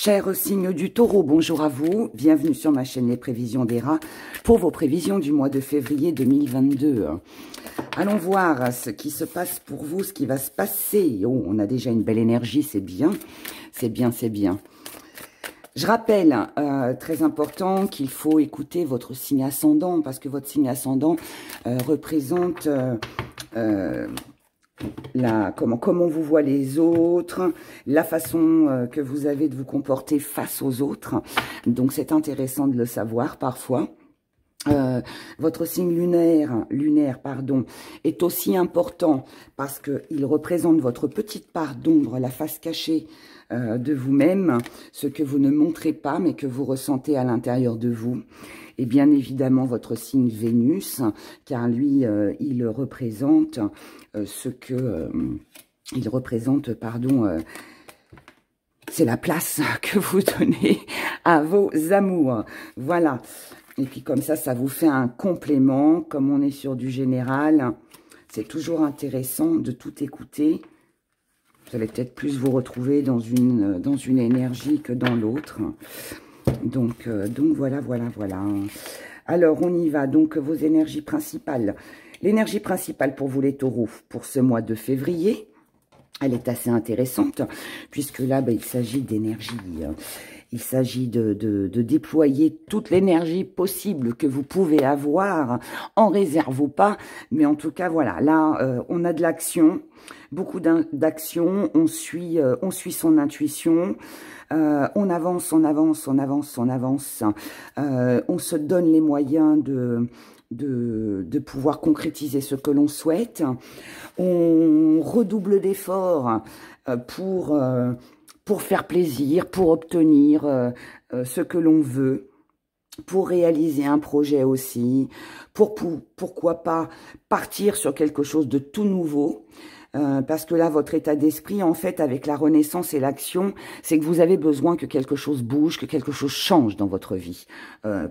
Cher signe du Taureau, bonjour à vous. Bienvenue sur ma chaîne Les Prévisions des Rats pour vos prévisions du mois de février 2022. Allons voir ce qui se passe pour vous, ce qui va se passer. Oh, on a déjà une belle énergie, c'est bien. C'est bien, c'est bien. Je rappelle, très important, qu'il faut écouter votre signe ascendant parce que votre signe ascendant représente... comment on vous voit les autres, la façon que vous avez de vous comporter face aux autres. Donc, c'est intéressant de le savoir parfois. Votre signe lunaire, est aussi important parce qu'il représente votre petite part d'ombre, la face cachée de vous-même, ce que vous ne montrez pas mais que vous ressentez à l'intérieur de vous. Et bien évidemment votre signe Vénus, car lui, il représente c'est la place que vous donnez à vos amours. Voilà. Et puis comme ça vous fait un complément. Comme on est sur du général, c'est toujours intéressant de tout écouter. Vous allez peut-être plus vous retrouver dans une énergie que dans l'autre. Donc voilà. Alors, on y va. Donc, vos énergies principales. L'énergie principale pour vous, les taureaux, pour ce mois de février, elle est assez intéressante, puisque là, il s'agit d'énergie. Il s'agit de déployer toute l'énergie possible que vous pouvez avoir, en réserve ou pas. Mais en tout cas, voilà, là, on a de l'action, beaucoup d'action, on suit son intuition. On avance, on se donne les moyens de pouvoir concrétiser ce que l'on souhaite. On redouble d'efforts pour faire plaisir, pour obtenir ce que l'on veut, pour réaliser un projet aussi, pourquoi pas partir sur quelque chose de tout nouveau. Parce que là, votre état d'esprit, en fait, avec la renaissance et l'action, c'est que vous avez besoin que quelque chose bouge, que quelque chose change dans votre vie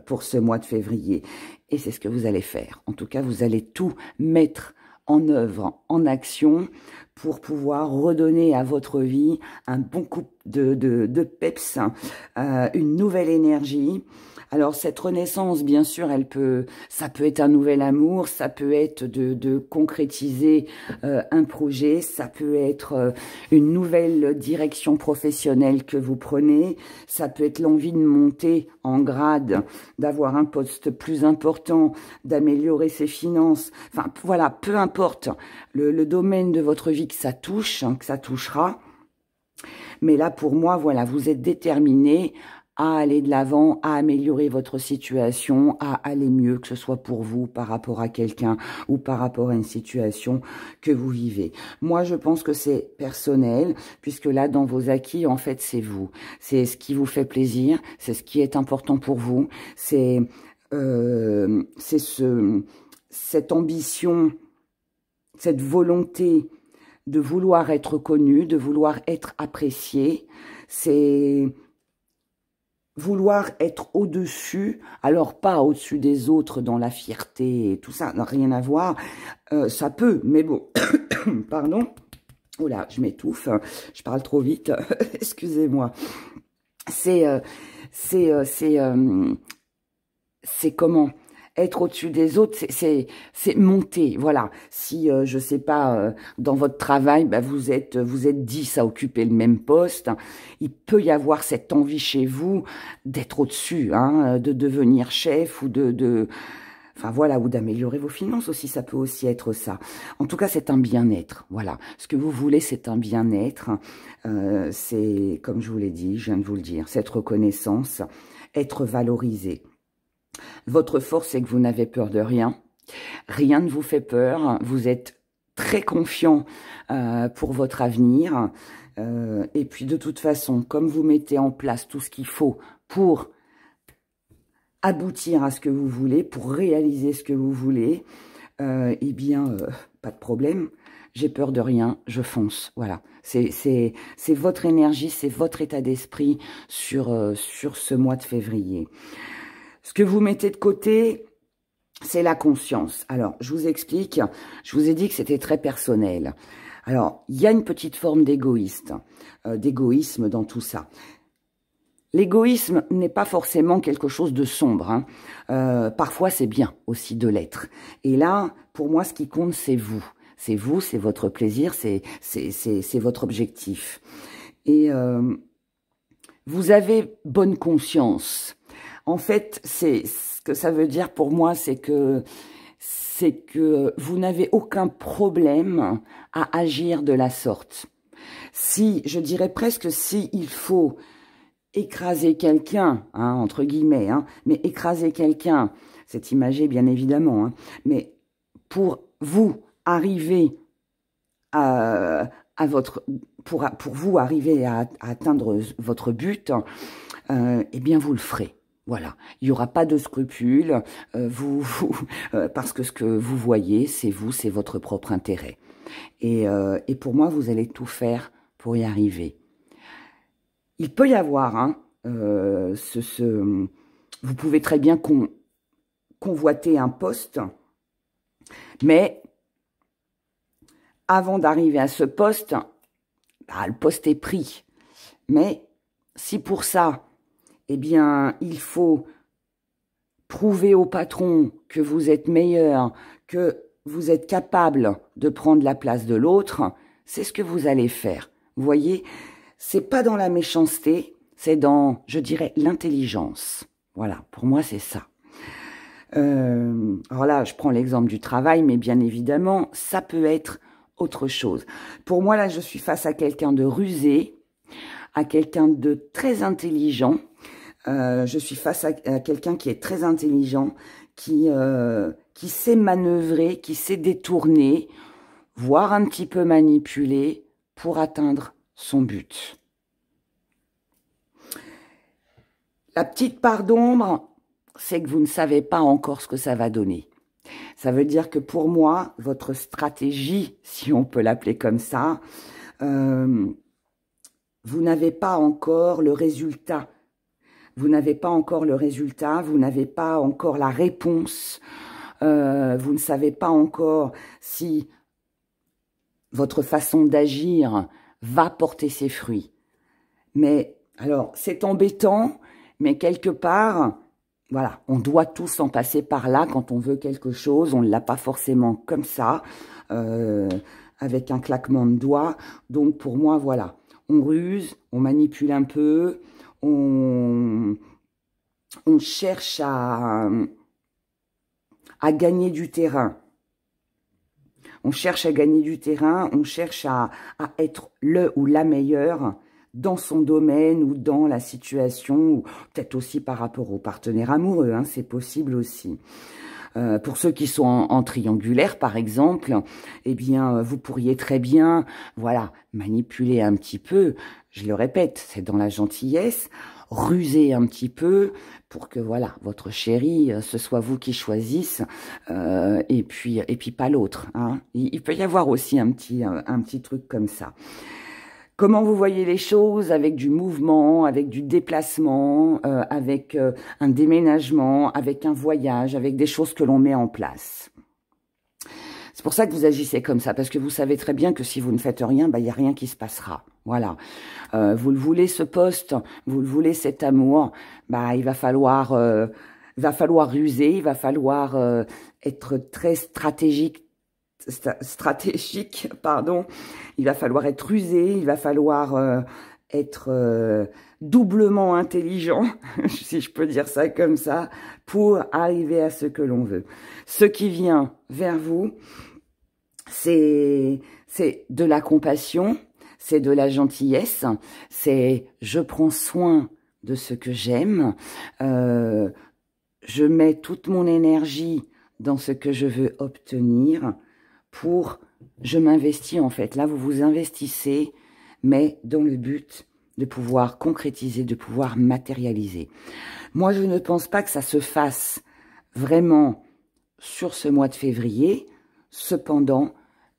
pour ce mois de février. Et c'est ce que vous allez faire. En tout cas, vous allez tout mettre en œuvre, en action, pour pouvoir redonner à votre vie un bon coup de peps, une nouvelle énergie. Alors, cette renaissance, bien sûr, ça peut être un nouvel amour, ça peut être de concrétiser un projet, ça peut être une nouvelle direction professionnelle que vous prenez, ça peut être l'envie de monter en grade, d'avoir un poste plus important, d'améliorer ses finances. Enfin, voilà, peu importe le domaine de votre vie que ça touche, que ça touchera. Mais là, pour moi, voilà, vous êtes déterminé à aller de l'avant, à améliorer votre situation, à aller mieux, que ce soit pour vous, par rapport à quelqu'un ou par rapport à une situation que vous vivez. Moi, je pense que c'est personnel, puisque là, dans vos acquis, en fait, c'est vous. C'est ce qui vous fait plaisir, c'est ce qui est important pour vous, c'est cette ambition, cette volonté de vouloir être connu, de vouloir être apprécié, c'est vouloir être au-dessus, alors pas au-dessus des autres dans la fierté et tout ça, n'a rien à voir, ça peut, mais bon, pardon, oh là, je m'étouffe, je parle trop vite, excusez-moi, c'est comment être au-dessus des autres, c'est monter, voilà. Si, je sais pas, dans votre travail, vous êtes 10 à occuper le même poste, il peut y avoir cette envie chez vous d'être au-dessus, hein, de devenir chef ou enfin voilà, ou d'améliorer vos finances aussi, ça peut aussi être ça. En tout cas, c'est un bien-être, voilà. Ce que vous voulez, c'est un bien-être. C'est, comme je vous l'ai dit, je viens de vous le dire, cette reconnaissance, être valorisé. Votre force, c'est que vous n'avez peur de rien. Rien ne vous fait peur. Vous êtes très confiant pour votre avenir. Et puis, de toute façon, comme vous mettez en place tout ce qu'il faut pour aboutir à ce que vous voulez, pour réaliser ce que vous voulez, eh bien, pas de problème. J'ai peur de rien, je fonce. Voilà, c'est votre énergie, c'est votre état d'esprit sur ce mois de février. Ce que vous mettez de côté, c'est la conscience. Alors, je vous explique. Je vous ai dit que c'était très personnel. Alors, il y a une petite forme d'égoïsme dans tout ça. l'égoïsme n'est pas forcément quelque chose de sombre, hein. Parfois, c'est bien aussi de l'être. Et là, pour moi, ce qui compte, c'est vous. C'est vous, c'est votre plaisir, c'est votre objectif. Et vous avez bonne conscience. En fait, ce que ça veut dire pour moi, c'est que vous n'avez aucun problème à agir de la sorte. Si, je dirais presque, si il faut écraser quelqu'un, hein, entre guillemets, hein, mais écraser quelqu'un, c'est imagé bien évidemment, hein, mais pour vous arriver pour vous arriver à atteindre votre but, eh bien vous le ferez. Voilà, il n'y aura pas de scrupules, parce que ce que vous voyez, c'est vous, c'est votre propre intérêt. Et pour moi, vous allez tout faire pour y arriver. Il peut y avoir, hein, vous pouvez très bien convoiter un poste, mais avant d'arriver à ce poste, bah, le poste est pris. Mais si pour ça, eh bien, il faut prouver au patron que vous êtes meilleur, que vous êtes capable de prendre la place de l'autre, c'est ce que vous allez faire. Vous voyez, c'est pas dans la méchanceté, c'est dans, je dirais, l'intelligence. Voilà, pour moi, c'est ça. Alors là, je prends l'exemple du travail, mais bien évidemment, ça peut être autre chose. Pour moi, là, je suis face à quelqu'un de rusé, à quelqu'un de très intelligent. Je suis face à quelqu'un qui est très intelligent, qui sait manœuvrer, qui sait détourner, voire un petit peu manipuler pour atteindre son but. La petite part d'ombre, c'est que vous ne savez pas encore ce que ça va donner. Ça veut dire que pour moi, votre stratégie, si on peut l'appeler comme ça, vous n'avez pas encore le résultat. Vous n'avez pas encore le résultat, vous n'avez pas encore la réponse, vous ne savez pas encore si votre façon d'agir va porter ses fruits. Mais, alors, c'est embêtant, mais quelque part, voilà, on doit tous en passer par là quand on veut quelque chose, on ne l'a pas forcément comme ça, avec un claquement de doigts. Donc, pour moi, voilà, on ruse, on manipule un peu, on cherche à gagner du terrain. On cherche à gagner du terrain, on cherche à être le ou la meilleure dans son domaine ou dans la situation, ou peut-être aussi par rapport aux partenaires amoureux, hein, c'est possible aussi. Pour ceux qui sont en triangulaire, par exemple, eh bien, vous pourriez très bien, voilà, manipuler un petit peu, je le répète, c'est dans la gentillesse, ruser un petit peu pour que, voilà, votre chéri, ce soit vous qui choisisse, et puis pas l'autre, hein. Il peut y avoir aussi un petit truc comme ça. Comment vous voyez les choses avec du mouvement, avec du déplacement, avec un déménagement, avec un voyage, avec des choses que l'on met en place. C'est pour ça que vous agissez comme ça, parce que vous savez très bien que si vous ne faites rien, bah, il n'y a rien qui se passera. Voilà. Vous le voulez ce poste, vous le voulez cet amour, bah, il va falloir ruser, il va falloir être très stratégique, pardon, il va falloir être rusé, il va falloir être doublement intelligent, si je peux dire ça comme ça, pour arriver à ce que l'on veut. Ce qui vient vers vous, c'est de la compassion, c'est de la gentillesse, c'est je prends soin de ce que j'aime, je mets toute mon énergie dans ce que je veux obtenir, je m'investis en fait. Là, vous vous investissez, mais dans le but de pouvoir concrétiser, de pouvoir matérialiser. Moi, je ne pense pas que ça se fasse vraiment sur ce mois de février. Cependant,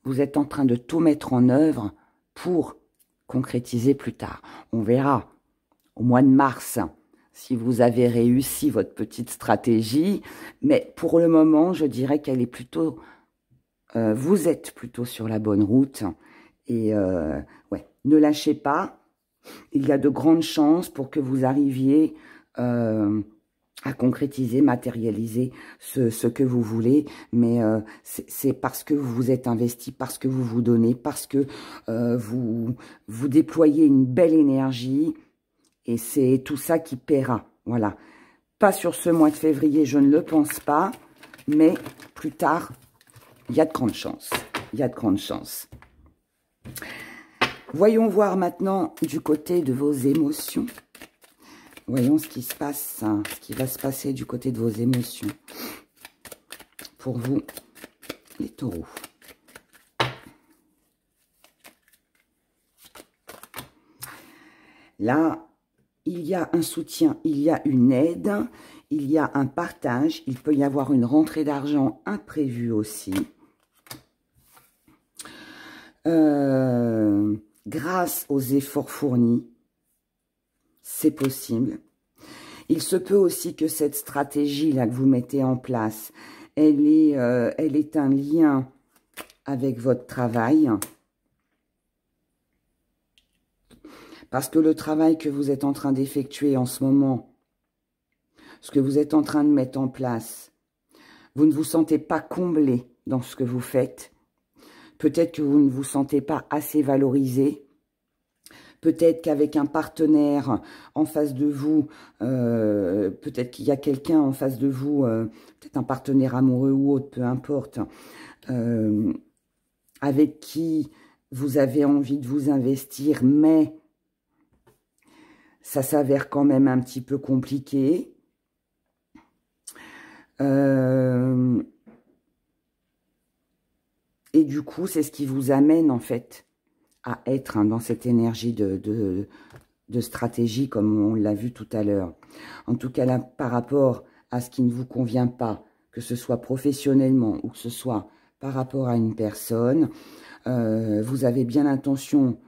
vous êtes en train de tout mettre en œuvre pour concrétiser plus tard. On verra au mois de mars si vous avez réussi votre petite stratégie. Mais pour le moment, je dirais qu'elle est plutôt... vous êtes plutôt sur la bonne route et ouais, ne lâchez pas, Il y a de grandes chances pour que vous arriviez à concrétiser, matérialiser ce que vous voulez, mais c'est parce que vous vous êtes investi, parce que vous vous donnez, parce que vous déployez une belle énergie, et c'est tout ça qui paiera. Voilà. Pas sur ce mois de février, je ne le pense pas, mais plus tard, il y a de grandes chances. Il y a de grandes chances. Voyons voir maintenant du côté de vos émotions. Voyons ce qui se passe, hein, ce qui va se passer du côté de vos émotions. Pour vous, les taureaux. Là, il y a un soutien, il y a une aide, il y a un partage, il peut y avoir une rentrée d'argent imprévue aussi. Grâce aux efforts fournis, c'est possible. Il se peut aussi que cette stratégie-là que vous mettez en place, elle est un lien avec votre travail. Parce que le travail que vous êtes en train d'effectuer en ce moment, ce que vous êtes en train de mettre en place, vous ne vous sentez pas comblé dans ce que vous faites. Peut-être que vous ne vous sentez pas assez valorisé. Peut-être qu'avec un partenaire en face de vous, peut-être qu'il y a quelqu'un en face de vous, peut-être un partenaire amoureux ou autre, peu importe, avec qui vous avez envie de vous investir, mais ça s'avère quand même un petit peu compliqué. Et du coup, c'est ce qui vous amène, en fait, à être dans cette énergie de stratégie, comme on l'a vu tout à l'heure. En tout cas, là, par rapport à ce qui ne vous convient pas, que ce soit professionnellement ou que ce soit par rapport à une personne, vous avez bien l'intention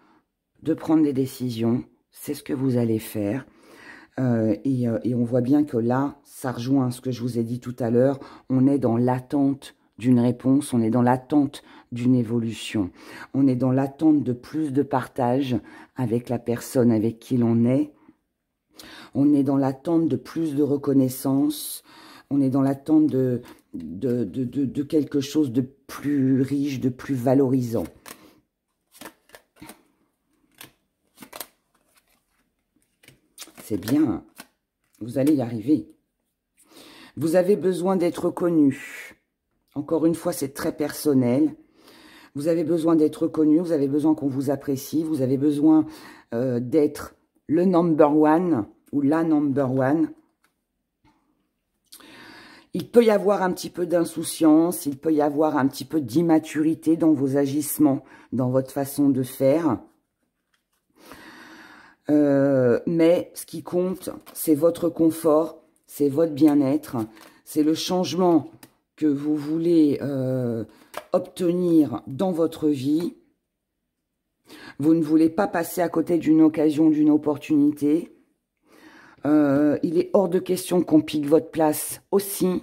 de prendre des décisions. C'est ce que vous allez faire. Et on voit bien que là, ça rejoint ce que je vous ai dit tout à l'heure. On est dans l'attente d'une réponse, on est dans l'attente d'une évolution. On est dans l'attente de plus de partage avec la personne avec qui l'on est. On est dans l'attente de plus de reconnaissance. On est dans l'attente de quelque chose de plus riche, de plus valorisant. C'est bien, vous allez y arriver. Vous avez besoin d'être reconnu. Encore une fois, c'est très personnel. Vous avez besoin d'être reconnu, vous avez besoin qu'on vous apprécie, vous avez besoin d'être le number one ou la number one. Il peut y avoir un petit peu d'insouciance, il peut y avoir un petit peu d'immaturité dans vos agissements, dans votre façon de faire. Mais ce qui compte, c'est votre confort, c'est votre bien-être, c'est le changement que vous voulez obtenir dans votre vie. Vous ne voulez pas passer à côté d'une occasion, d'une opportunité. Il est hors de question qu'on pique votre place aussi.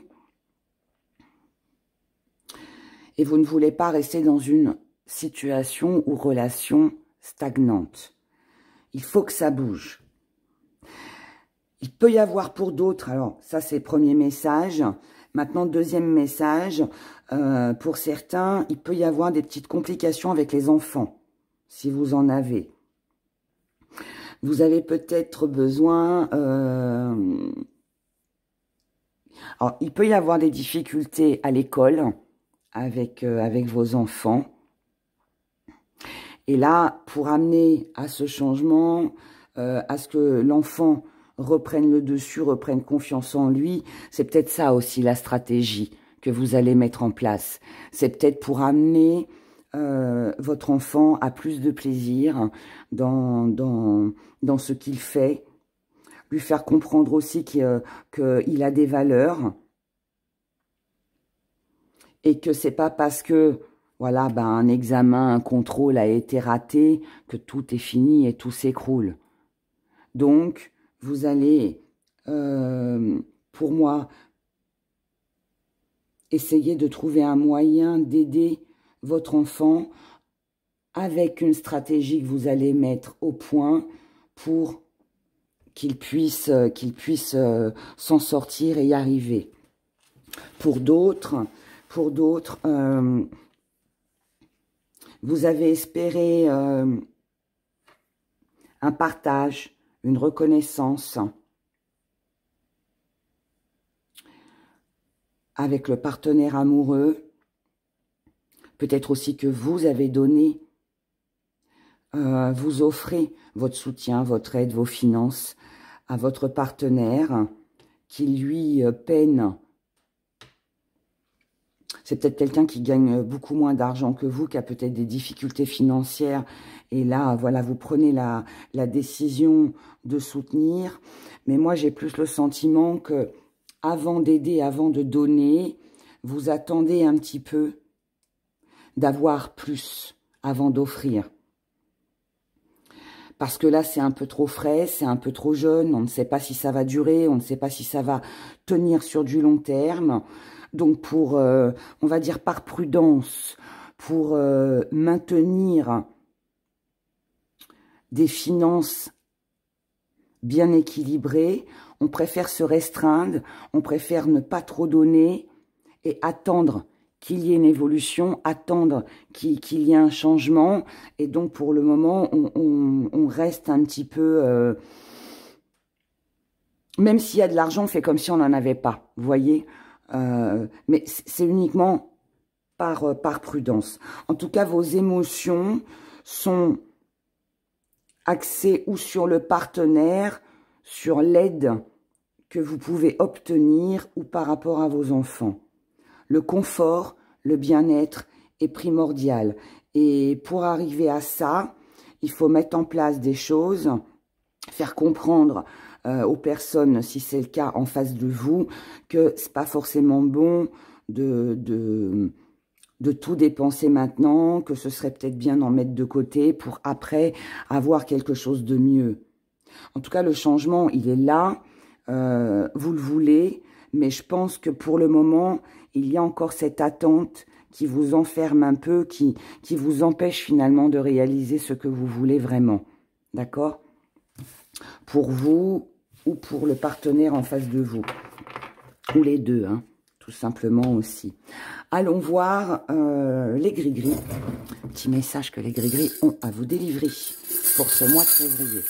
Et vous ne voulez pas rester dans une situation ou relation stagnante. Il faut que ça bouge. Il peut y avoir pour d'autres, alors ça c'est le premier message. Maintenant, deuxième message, pour certains, il peut y avoir des petites complications avec les enfants, si vous en avez. Vous avez peut-être besoin... alors, il peut y avoir des difficultés à l'école avec vos enfants. Et là, pour amener à ce changement, à ce que l'enfant reprenne le dessus, reprenne confiance en lui, c'est peut-être ça aussi la stratégie que vous allez mettre en place. C'est peut-être pour amener votre enfant à plus de plaisir dans ce qu'il fait, lui faire comprendre aussi qu'il a des valeurs et que c'est pas parce que voilà, ben, un examen, un contrôle a été raté que tout est fini et tout s'écroule. Donc, vous allez, pour moi, essayer de trouver un moyen d'aider votre enfant avec une stratégie que vous allez mettre au point pour qu'il puisse s'en sortir et y arriver. Pour d'autres, vous avez espéré un partage, une reconnaissance avec le partenaire amoureux. Peut-être aussi que vous avez donné, vous offrez votre soutien, votre aide, vos finances à votre partenaire qui lui peine. C'est peut-être quelqu'un qui gagne beaucoup moins d'argent que vous, qui a peut-être des difficultés financières. Et là, voilà, vous prenez la décision de soutenir. Mais moi, j'ai plus le sentiment que avant d'aider, avant de donner, vous attendez un petit peu d'avoir plus avant d'offrir. Parce que là, c'est un peu trop frais, c'est un peu trop jeune, on ne sait pas si ça va durer, on ne sait pas si ça va tenir sur du long terme. Donc, pour, on va dire par prudence, pour maintenir des finances bien équilibrées, on préfère se restreindre, on préfère ne pas trop donner et attendre qu'il y ait une évolution, attendre qu'il y ait un changement. Et donc, pour le moment, on reste un petit peu... même s'il y a de l'argent, on fait comme si on n'en avait pas, vous voyez. Mais c'est uniquement par prudence. En tout cas, vos émotions sont axées ou sur le partenaire, sur l'aide que vous pouvez obtenir ou par rapport à vos enfants. Le confort, le bien-être est primordial. Et pour arriver à ça, il faut mettre en place des choses, faire comprendre aux personnes, si c'est le cas en face de vous, que c'est pas forcément bon de tout dépenser maintenant, que ce serait peut-être bien d'en mettre de côté pour après avoir quelque chose de mieux. En tout cas, le changement, il est là, vous le voulez, mais je pense que pour le moment, il y a encore cette attente qui vous enferme un peu, qui vous empêche finalement de réaliser ce que vous voulez vraiment. D'accord? Pour vous ou pour le partenaire en face de vous. Ou les deux, hein, tout simplement aussi. Allons voir les gris-gris. Petit message que les gris-gris ont à vous délivrer pour ce mois de février.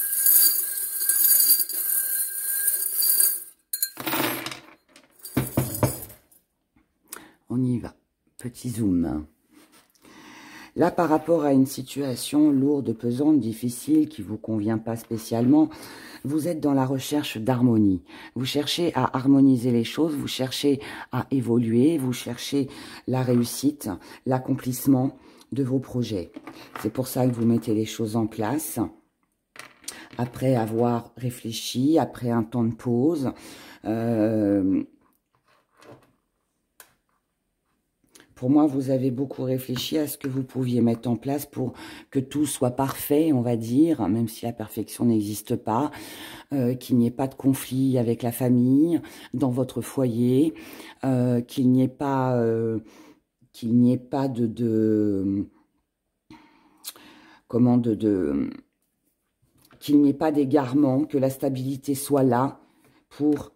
On y va. Petit zoom. Là, par rapport à une situation lourde, pesante, difficile, qui ne vous convient pas spécialement, vous êtes dans la recherche d'harmonie. Vous cherchez à harmoniser les choses, vous cherchez à évoluer, vous cherchez la réussite, l'accomplissement de vos projets. C'est pour ça que vous mettez les choses en place. Après avoir réfléchi, après un temps de pause, pour moi, vous avez beaucoup réfléchi à ce que vous pouviez mettre en place pour que tout soit parfait, on va dire, même si la perfection n'existe pas, qu'il n'y ait pas de conflit avec la famille, dans votre foyer, qu'il n'y ait pas, qu'il n'y ait pas d'égarement, que la stabilité soit là pour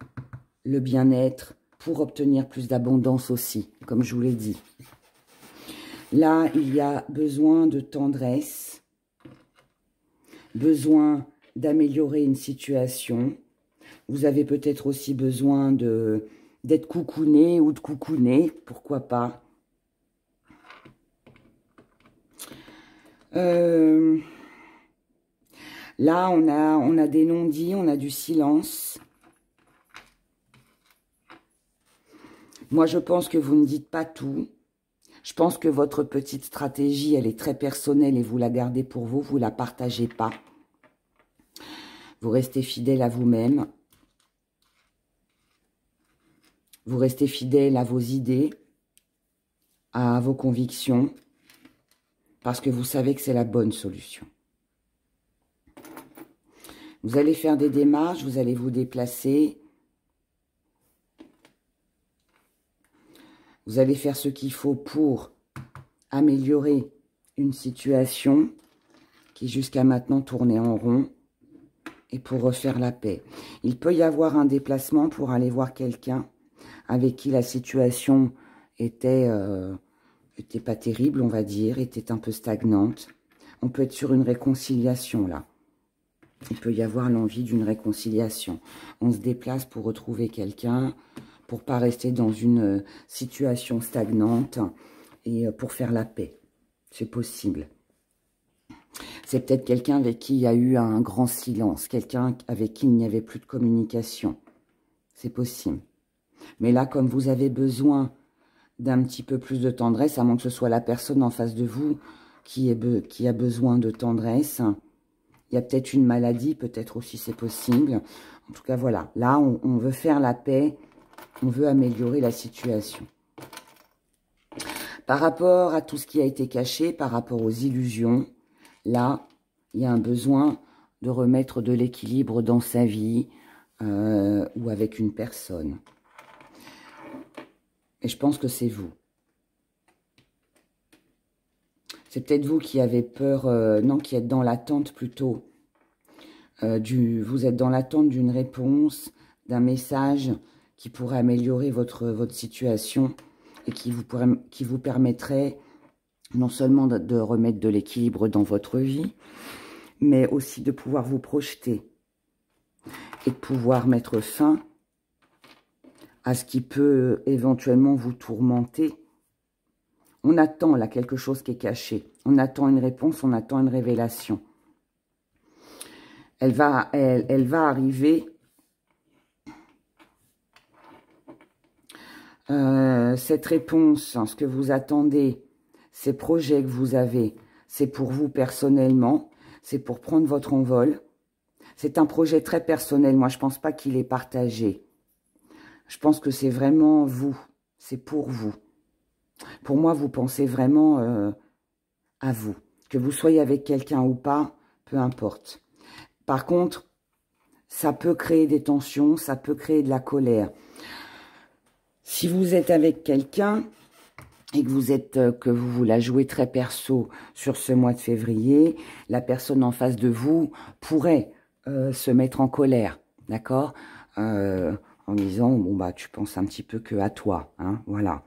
le bien-être, pour obtenir plus d'abondance aussi, comme je vous l'ai dit. Là, il y a besoin de tendresse, besoin d'améliorer une situation. Vous avez peut-être aussi besoin d'être coucouné ou de coucouner, pourquoi pas. Là, on a des non-dits, on a du silence. Moi, je pense que vous ne dites pas tout. Je pense que votre petite stratégie, elle est très personnelle et vous la gardez pour vous, vous ne la partagez pas. Vous restez fidèle à vous-même. Vous restez fidèle à vos idées, à vos convictions, parce que vous savez que c'est la bonne solution. Vous allez faire des démarches, vous allez vous déplacer. Vous allez faire ce qu'il faut pour améliorer une situation qui jusqu'à maintenant tournait en rond. et pour refaire la paix. Il peut y avoir un déplacement pour aller voir quelqu'un avec qui la situation était pas terrible, on va dire, était un peu stagnante. On peut être sur une réconciliation, là. Il peut y avoir l'envie d'une réconciliation. On se déplace pour retrouver quelqu'un, pour pas rester dans une situation stagnante et pour faire la paix. C'est possible. C'est peut-être quelqu'un avec qui il y a eu un grand silence, quelqu'un avec qui il n'y avait plus de communication. C'est possible. Mais là, comme vous avez besoin d'un petit peu plus de tendresse, à moins que ce soit la personne en face de vous qui a besoin de tendresse, il y a peut-être une maladie, peut-être aussi c'est possible. En tout cas, voilà. Là, on veut faire la paix, on veut améliorer la situation. Par rapport à tout ce qui a été caché, par rapport aux illusions, là, il y a un besoin de remettre de l'équilibre dans sa vie ou avec une personne. Et je pense que c'est vous. C'est peut-être vous qui avez peur, non, qui êtes dans l'attente plutôt. Vous êtes dans l'attente d'une réponse, d'un message qui pourrait améliorer votre situation et qui vous permettrait non seulement de remettre de l'équilibre dans votre vie, mais aussi de pouvoir vous projeter et de pouvoir mettre fin à ce qui peut éventuellement vous tourmenter. On attend là quelque chose qui est caché. On attend une réponse, on attend une révélation. Elle va arriver. Cette réponse, ce que vous attendez, ces projets que vous avez, c'est pour vous personnellement, c'est pour prendre votre envol. C'est un projet très personnel. Moi, je ne pense pas qu'il est partagé. Je pense que c'est vraiment vous. C'est pour vous. Pour moi, vous pensez vraiment à vous. Que vous soyez avec quelqu'un ou pas, peu importe. Par contre, ça peut créer des tensions, ça peut créer de la colère. Si vous êtes avec quelqu'un et que vous la jouez très perso sur ce mois de février, la personne en face de vous pourrait se mettre en colère, d'accord, en disant, bon, bah, tu penses un petit peu que à toi, hein, voilà.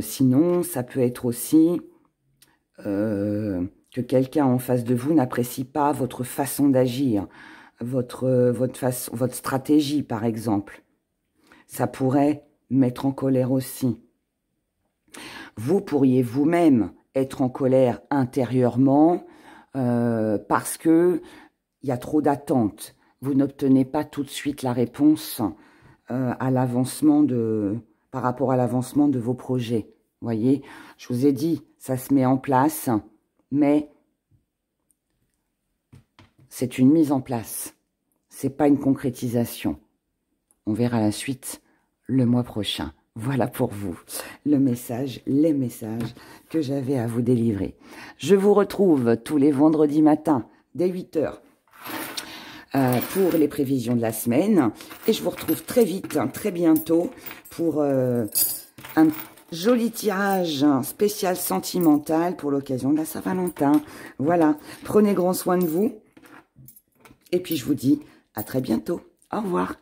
Sinon, ça peut être aussi que quelqu'un en face de vous n'apprécie pas votre façon d'agir, votre stratégie, par exemple. Ça pourrait mettre en colère aussi. Vous pourriez vous-même être en colère intérieurement parce que il y a trop d'attentes. Vous n'obtenez pas tout de suite la réponse par rapport à l'avancement de vos projets. Voyez, je vous ai dit, ça se met en place, mais c'est une mise en place. C'est pas une concrétisation. On verra la suite le mois prochain. Voilà pour vous les messages que j'avais à vous délivrer. Je vous retrouve tous les vendredis matins dès 8 h pour les prévisions de la semaine. Et je vous retrouve très vite, très bientôt, pour un joli tirage spécial sentimental pour l'occasion de la Saint-Valentin. Voilà, prenez grand soin de vous. Et puis je vous dis à très bientôt. Au revoir.